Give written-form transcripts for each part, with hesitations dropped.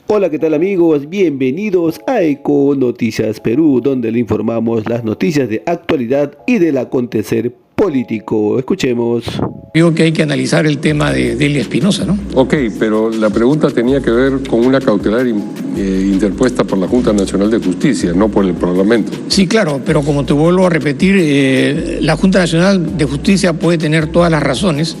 Hola, ¿qué tal amigos? Bienvenidos a Eco Noticias Perú, donde le informamos las noticias de actualidad y del acontecer político. Escuchemos. Digo que hay que analizar el tema de Delia Espinosa, ¿no? Ok, pero la pregunta tenía que ver con una cautelar interpuesta por la Junta Nacional de Justicia, no por el Parlamento. Sí, claro, pero como te vuelvo a repetir, la Junta Nacional de Justicia puede tener todas las razones.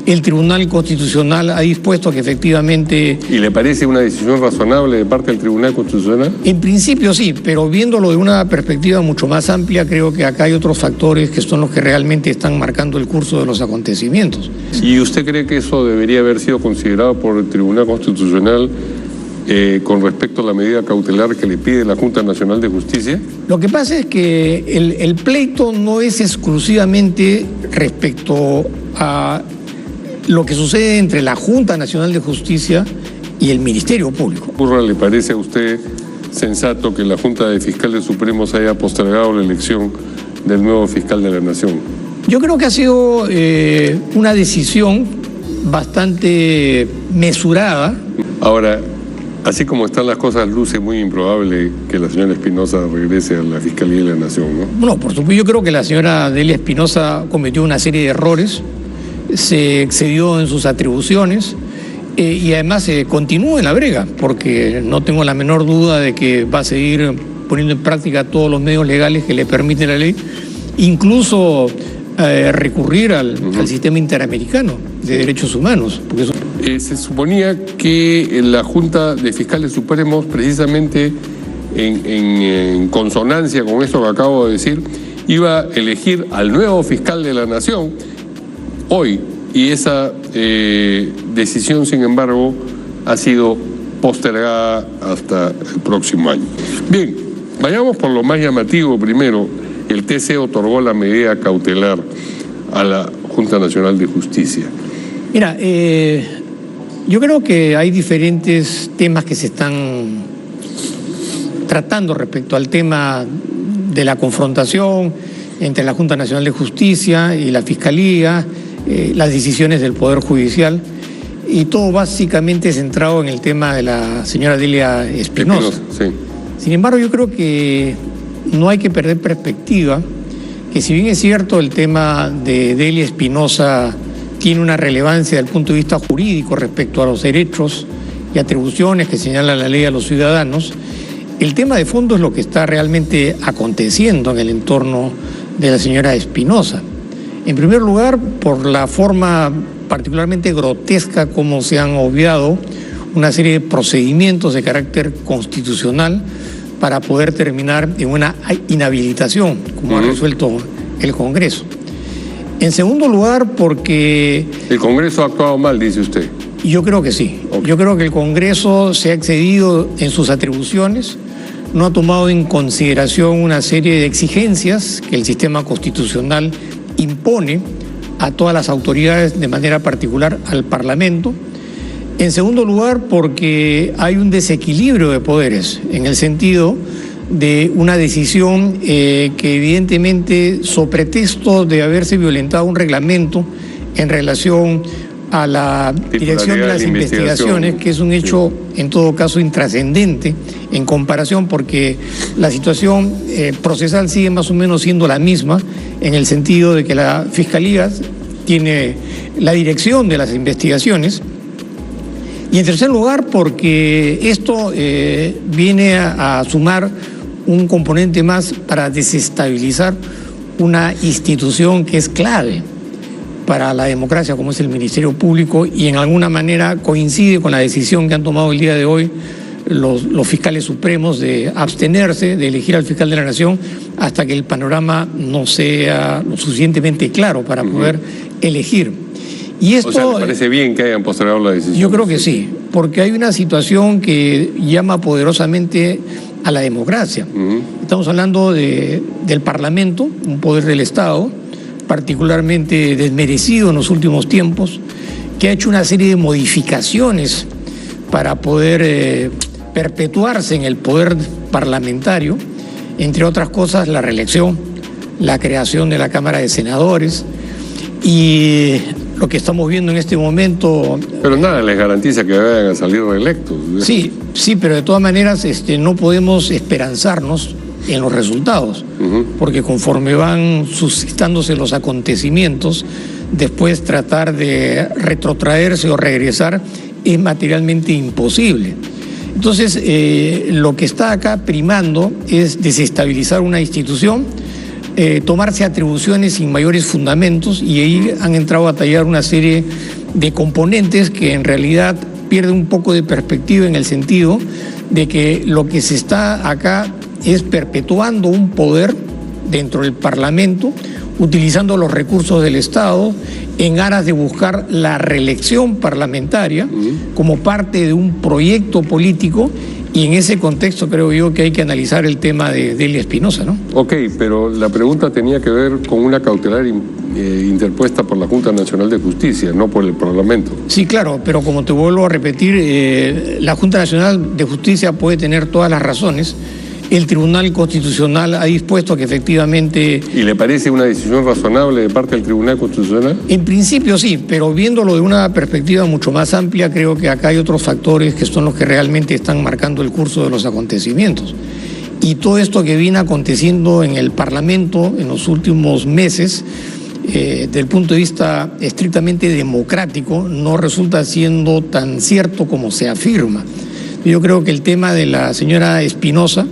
El Tribunal Constitucional ha dispuesto que efectivamente... ¿Y le parece una decisión razonable de parte del Tribunal Constitucional? En principio sí, pero viéndolo de una perspectiva mucho más amplia, creo que acá hay otros factores que son los que realmente están marcando el curso de los acontecimientos. ¿Y usted cree que eso debería haber sido considerado por el Tribunal Constitucional con respecto a la medida cautelar que le pide la Junta Nacional de Justicia? Lo que pasa es que el pleito no es exclusivamente respecto a lo que sucede entre la Junta Nacional de Justicia y el Ministerio Público. ¿Le parece a usted sensato que la Junta de Fiscales Supremos haya postergado la elección del nuevo fiscal de la Nación? Yo creo que ha sido una decisión bastante mesurada. Ahora, así como están las cosas, luce muy improbable que la señora Espinosa regrese a la Fiscalía de la Nación, ¿no? Bueno, por supuesto, yo creo que la señora Delia Espinosa cometió una serie de errores, se excedió en sus atribuciones y además continúa en la brega, porque no tengo la menor duda de que va a seguir poniendo en práctica todos los medios legales que le permite la ley, incluso recurrir al sistema interamericano de derechos humanos. Porque eso... se suponía que la Junta de Fiscales Supremos, precisamente en consonancia con esto que acabo de decir, iba a elegir al nuevo fiscal de la Nación hoy, y esa decisión, sin embargo, ha sido postergada hasta el próximo año. Bien, vayamos por lo más llamativo primero. El TC otorgó la medida cautelar a la Junta Nacional de Justicia. Mira, yo creo que hay diferentes temas que se están tratando respecto al tema de la confrontación entre la Junta Nacional de Justicia y la Fiscalía, las decisiones del Poder Judicial, y todo básicamente centrado en el tema de la señora Delia Espinosa. Sí. Sin embargo, yo creo que no hay que perder perspectiva, que si bien es cierto el tema de Delia Espinosa tiene una relevancia desde el punto de vista jurídico respecto a los derechos y atribuciones que señala la ley a los ciudadanos, el tema de fondo es lo que está realmente aconteciendo en el entorno de la señora Espinosa. En primer lugar, por la forma particularmente grotesca como se han obviado una serie de procedimientos de carácter constitucional para poder terminar en una inhabilitación, como ha resuelto el Congreso. En segundo lugar, porque... ¿El Congreso ha actuado mal, dice usted? Yo creo que sí. Okay. Yo creo que el Congreso se ha excedido en sus atribuciones, no ha tomado en consideración una serie de exigencias que el sistema constitucional impone a todas las autoridades, de manera particular al Parlamento. En segundo lugar, porque hay un desequilibrio de poderes, en el sentido de una decisión que evidentemente, so pretexto de haberse violentado un reglamento en relación a la dirección de las investigaciones, que es un hecho en todo caso intrascendente en comparación, porque la situación procesal sigue más o menos siendo la misma, en el sentido de que la Fiscalía tiene la dirección de las investigaciones. Y en tercer lugar, porque esto viene a sumar un componente más para desestabilizar una institución que es clave para la democracia, como es el Ministerio Público, y en alguna manera coincide con la decisión que han tomado el día de hoy los fiscales supremos de abstenerse de elegir al fiscal de la Nación hasta que el panorama no sea lo suficientemente claro para poder elegir. Y esto, o sea, ¿le parece bien que hayan postergado la decisión? Yo creo que sí, porque hay una situación que llama poderosamente a la democracia. Estamos hablando del Parlamento, un poder del Estado, particularmente desmerecido en los últimos tiempos, que ha hecho una serie de modificaciones para poder perpetuarse en el poder parlamentario, entre otras cosas la reelección, la creación de la Cámara de Senadores, y lo que estamos viendo en este momento... Pero nada les garantiza que vayan a salir reelectos. Sí, pero de todas maneras no podemos esperanzarnos en los resultados, porque conforme van suscitándose los acontecimientos, después tratar de retrotraerse o regresar es materialmente imposible. Entonces, lo que está acá primando es desestabilizar una institución, tomarse atribuciones sin mayores fundamentos, y ahí han entrado a tallar una serie de componentes que en realidad pierden un poco de perspectiva, en el sentido de que lo que se está acá es perpetuando un poder dentro del Parlamento, utilizando los recursos del Estado en aras de buscar la reelección parlamentaria como parte de un proyecto político, y en ese contexto creo yo que hay que analizar el tema de Delia Espinosa, ¿no? Ok, pero la pregunta tenía que ver con una cautelar interpuesta por la Junta Nacional de Justicia, no por el Parlamento. Sí, claro, pero como te vuelvo a repetir, la Junta Nacional de Justicia puede tener todas las razones. El Tribunal Constitucional ha dispuesto que efectivamente... ¿Y le parece una decisión razonable de parte del Tribunal Constitucional? En principio sí, pero viéndolo de una perspectiva mucho más amplia, creo que acá hay otros factores que son los que realmente están marcando el curso de los acontecimientos. Y todo esto que viene aconteciendo en el Parlamento en los últimos meses, desde el punto de vista estrictamente democrático, no resulta siendo tan cierto como se afirma. Yo creo que el tema de la señora Espinosa,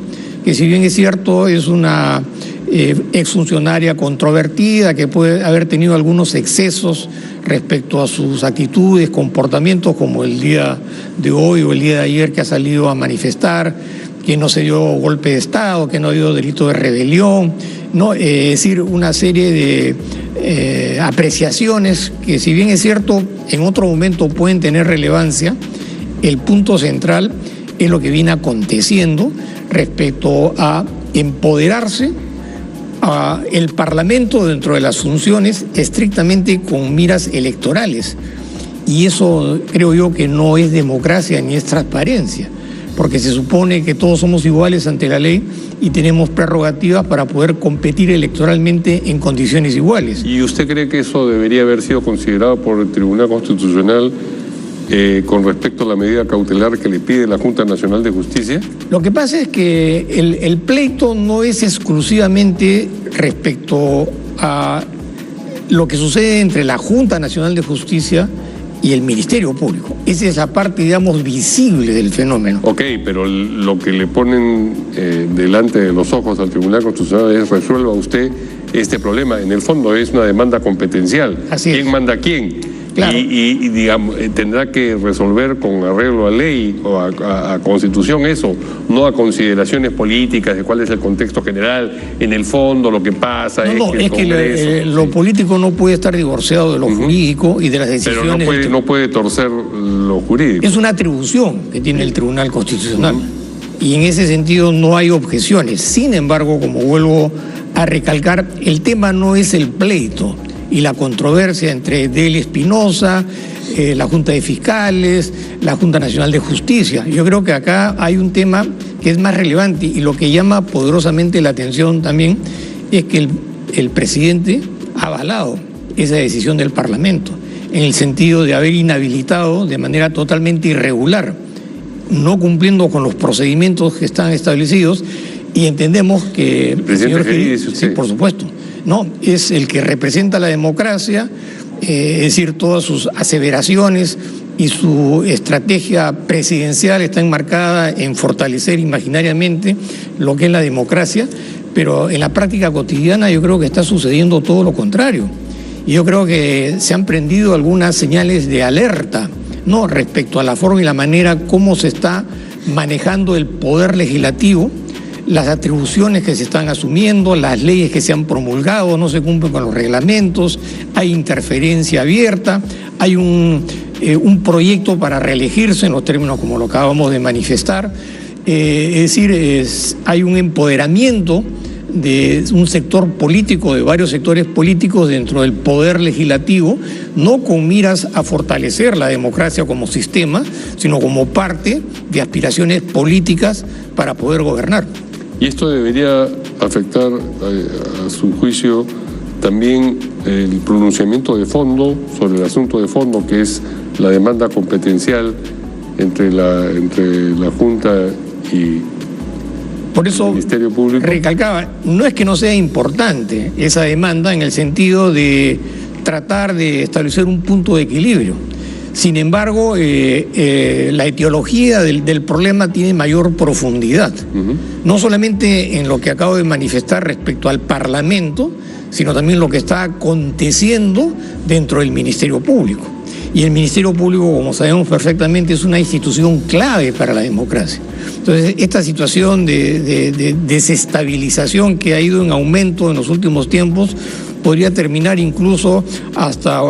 que si bien es cierto es una exfuncionaria controvertida, que puede haber tenido algunos excesos respecto a sus actitudes, comportamientos, como el día de hoy o el día de ayer, que ha salido a manifestar que no se dio golpe de Estado, que no dio delito de rebelión, ¿no? Es decir, una serie de apreciaciones que, si bien es cierto, en otro momento pueden tener relevancia, el punto central es lo que viene aconteciendo respecto a empoderarse a el Parlamento dentro de las funciones estrictamente con miras electorales. Y eso creo yo que no es democracia ni es transparencia, porque se supone que todos somos iguales ante la ley y tenemos prerrogativas para poder competir electoralmente en condiciones iguales. ¿Y usted cree que eso debería haber sido considerado por el Tribunal Constitucional con respecto a la medida cautelar que le pide la Junta Nacional de Justicia? Lo que pasa es que el pleito no es exclusivamente respecto a lo que sucede entre la Junta Nacional de Justicia y el Ministerio Público. Esa es la parte, digamos, visible del fenómeno. Ok, pero lo que le ponen delante de los ojos al Tribunal Constitucional es: resuelva usted este problema. En el fondo es una demanda competencial. Así es. ¿Quién manda a quién? Claro. Y digamos, tendrá que resolver con arreglo a ley o a Constitución eso, no a consideraciones políticas de cuál es el contexto general, en el fondo lo que pasa. Lo político no puede estar divorciado de lo jurídico y de las decisiones. Pero no puede torcer lo jurídico. Es una atribución que tiene el Tribunal Constitucional. Y en ese sentido no hay objeciones. Sin embargo, como vuelvo a recalcar, el tema no es el pleito y la controversia entre Delia Espinosa, la Junta de Fiscales, la Junta Nacional de Justicia. Yo creo que acá hay un tema que es más relevante, y lo que llama poderosamente la atención también es que el presidente ha avalado esa decisión del Parlamento, en el sentido de haber inhabilitado de manera totalmente irregular, no cumpliendo con los procedimientos que están establecidos, y entendemos que el presidente Geri, dice usted. Sí, por supuesto. No, es el que representa la democracia, es decir, todas sus aseveraciones y su estrategia presidencial está enmarcada en fortalecer imaginariamente lo que es la democracia, pero en la práctica cotidiana yo creo que está sucediendo todo lo contrario. Y yo creo que se han prendido algunas señales de alerta, ¿no?, respecto a la forma y la manera como se está manejando el poder legislativo, las atribuciones que se están asumiendo, las leyes que se han promulgado no se cumplen con los reglamentos, hay interferencia abierta, hay un proyecto para reelegirse en los términos como lo acabamos de manifestar, es decir, hay un empoderamiento de un sector político, de varios sectores políticos dentro del poder legislativo, no con miras a fortalecer la democracia como sistema, sino como parte de aspiraciones políticas para poder gobernar. Y esto debería afectar, a su juicio, también el pronunciamiento de fondo sobre el asunto de fondo, que es la demanda competencial entre la Junta y por eso, el Ministerio Público. Recalcaba, no es que no sea importante esa demanda en el sentido de tratar de establecer un punto de equilibrio. Sin embargo, la etiología del problema tiene mayor profundidad. No solamente en lo que acabo de manifestar respecto al Parlamento, sino también lo que está aconteciendo dentro del Ministerio Público. Y el Ministerio Público, como sabemos perfectamente, es una institución clave para la democracia. Entonces, esta situación de desestabilización que ha ido en aumento en los últimos tiempos podría terminar incluso hasta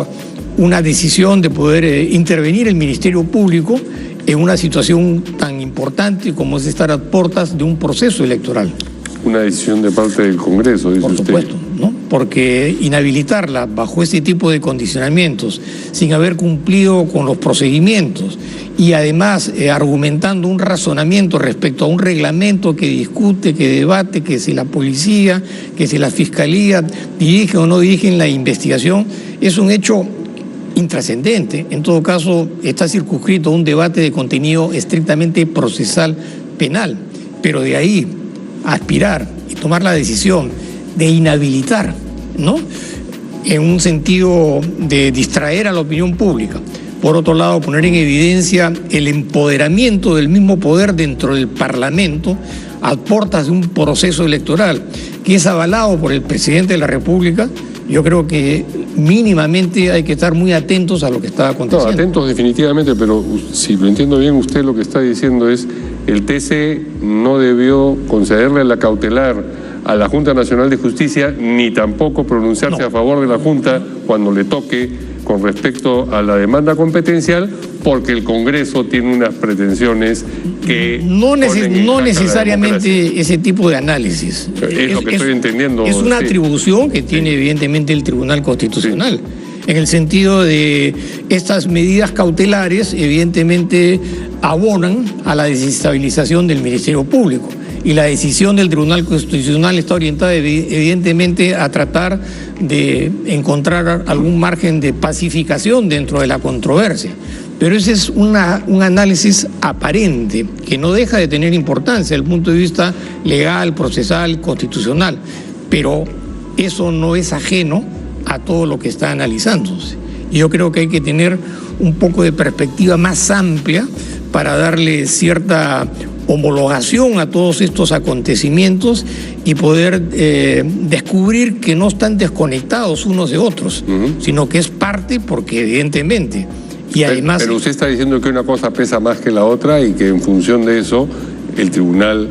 una decisión de poder intervenir el Ministerio Público en una situación tan importante como es estar a puertas de un proceso electoral. Una decisión de parte del Congreso, dice usted. Por supuesto, ¿no? Porque inhabilitarla bajo este tipo de condicionamientos, sin haber cumplido con los procedimientos y además argumentando un razonamiento respecto a un reglamento que discute, que debate, que si la policía, que si la fiscalía dirige o no dirigen la investigación, es un hecho intrascendente. En todo caso, está circunscrito a un debate de contenido estrictamente procesal penal, pero de ahí aspirar y tomar la decisión de inhabilitar, ¿no?, en un sentido de distraer a la opinión pública. Por otro lado, poner en evidencia el empoderamiento del mismo poder dentro del Parlamento a puertas de un proceso electoral que es avalado por el presidente de la República. Yo creo que mínimamente hay que estar muy atentos a lo que está aconteciendo. No, atentos definitivamente, pero si lo entiendo bien, usted lo que está diciendo es el TC no debió concederle la cautelar a la Junta Nacional de Justicia, ni tampoco pronunciarse a favor de la Junta cuando le toque con respecto a la demanda competencial, porque el Congreso tiene unas pretensiones que no necesariamente ese tipo de análisis. Es lo que estoy entendiendo. Es una atribución que tiene evidentemente el Tribunal Constitucional. En el sentido de estas medidas cautelares, evidentemente abonan a la desestabilización del Ministerio Público. Y la decisión del Tribunal Constitucional está orientada evidentemente a tratar de encontrar algún margen de pacificación dentro de la controversia. Pero ese es un análisis aparente que no deja de tener importancia desde el punto de vista legal, procesal, constitucional. Pero eso no es ajeno a todo lo que está analizándose. Y yo creo que hay que tener un poco de perspectiva más amplia para darle cierta homologación a todos estos acontecimientos y poder descubrir que no están desconectados unos de otros, sino que es parte, porque evidentemente, y además... Pero usted está diciendo que una cosa pesa más que la otra y que en función de eso el tribunal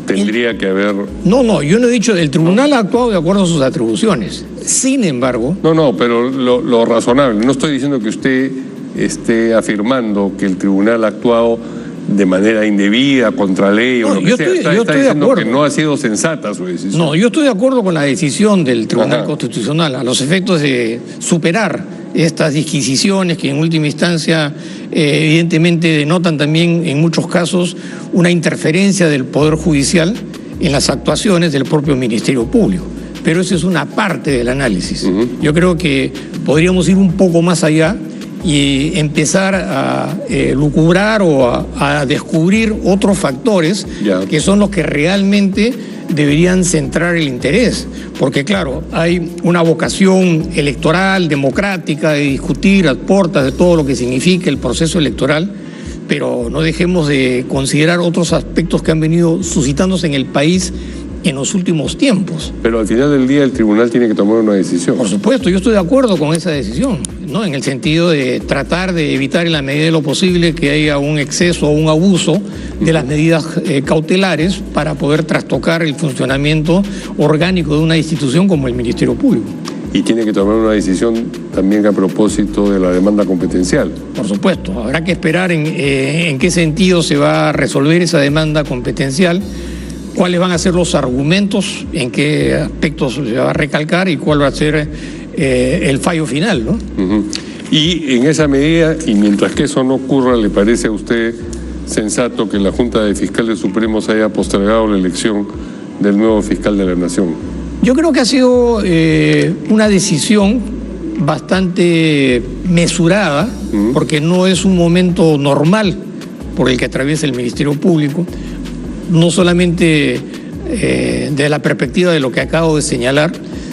tendría que haber... No, yo no he dicho, el tribunal ha actuado de acuerdo a sus atribuciones. Sin embargo... No, pero lo razonable, no estoy diciendo que usted esté afirmando que el tribunal ha actuado de manera indebida, contra ley o lo que sea. Está diciendo que no ha sido sensata su decisión. No, yo estoy de acuerdo con la decisión del Tribunal Constitucional a los efectos de superar estas disquisiciones que en última instancia evidentemente denotan también en muchos casos una interferencia del Poder Judicial en las actuaciones del propio Ministerio Público. Pero eso es una parte del análisis. Yo creo que podríamos ir un poco más allá y empezar a lucubrar o a descubrir otros factores que son los que realmente deberían centrar el interés. Porque claro, hay una vocación electoral, democrática, de discutir a puertas de todo lo que significa el proceso electoral, pero no dejemos de considerar otros aspectos que han venido suscitándose en el país en los últimos tiempos. Pero al final del día el tribunal tiene que tomar una decisión. Por supuesto, yo estoy de acuerdo con esa decisión, ¿no? En el sentido de tratar de evitar en la medida de lo posible que haya un exceso o un abuso de las medidas cautelares para poder trastocar el funcionamiento orgánico de una institución como el Ministerio Público. Y tiene que tomar una decisión también a propósito de la demanda competencial. Por supuesto, habrá que esperar en qué sentido se va a resolver esa demanda competencial, cuáles van a ser los argumentos, en qué aspectos se va a recalcar y cuál va a ser el fallo final, ¿no? Y en esa medida, y mientras que eso no ocurra, ¿le parece a usted sensato que la Junta de Fiscales Supremos haya postergado la elección del nuevo fiscal de la Nación? Yo creo que ha sido una decisión bastante mesurada, porque no es un momento normal por el que atraviesa el Ministerio Público, no solamente desde la perspectiva de lo que acabo de señalar,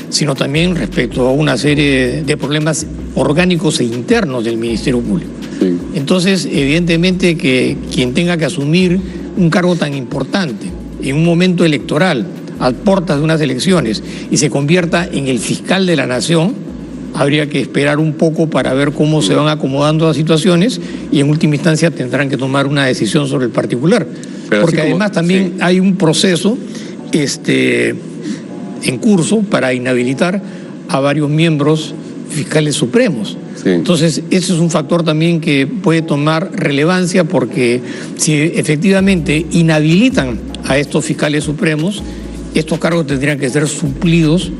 sino también respecto a una serie de problemas orgánicos e internos del Ministerio Público. Sí. Entonces, evidentemente que quien tenga que asumir un cargo tan importante en un momento electoral, a puertas de unas elecciones, y se convierta en el fiscal de la nación, habría que esperar un poco para ver cómo se van acomodando las situaciones y en última instancia tendrán que tomar una decisión sobre el particular. Pero porque además también hay un proceso en curso para inhabilitar a varios miembros fiscales supremos. Sí. Entonces, ese es un factor también que puede tomar relevancia, porque si efectivamente inhabilitan a estos fiscales supremos, estos cargos tendrían que ser suplidos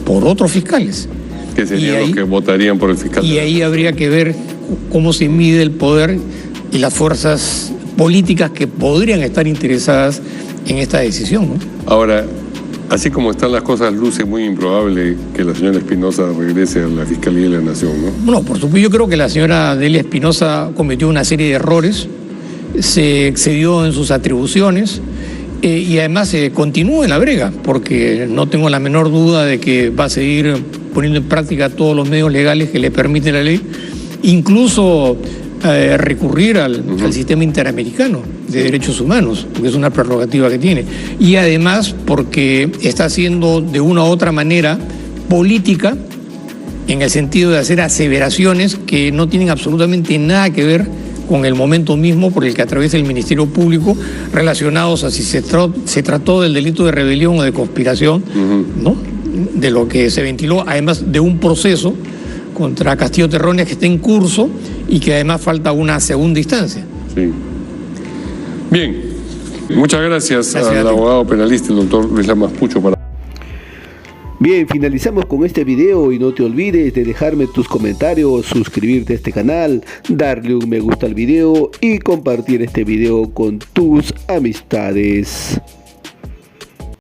por otros fiscales. Que serían los que votarían por el fiscal. Y ahí habría que ver cómo se mide el poder y las fuerzas políticas que podrían estar interesadas en esta decisión, ¿no? Ahora, así como están las cosas, luce muy improbable que la señora Espinosa regrese a la Fiscalía de la Nación, ¿no? Bueno, por supuesto, yo creo que la señora Delia Espinosa cometió una serie de errores, se excedió en sus atribuciones y además continúa en la brega, porque no tengo la menor duda de que va a seguir poniendo en práctica todos los medios legales que le permite la ley, incluso recurrir al sistema interamericano de derechos humanos, porque es una prerrogativa que tiene, y además porque está haciendo de una u otra manera política, en el sentido de hacer aseveraciones que no tienen absolutamente nada que ver con el momento mismo por el que atraviesa el Ministerio Público, relacionados a si se trató del delito de rebelión o de conspiración, ¿no? De lo que se ventiló, además de un proceso contra Castillo Terrones que está en curso y que además falta una segunda instancia. Sí. Bien, muchas gracias al abogado penalista, el doctor Luis Lamas Pucho. Bien, finalizamos con este video y no te olvides de dejarme tus comentarios, suscribirte a este canal, darle un me gusta al video y compartir este video con tus amistades.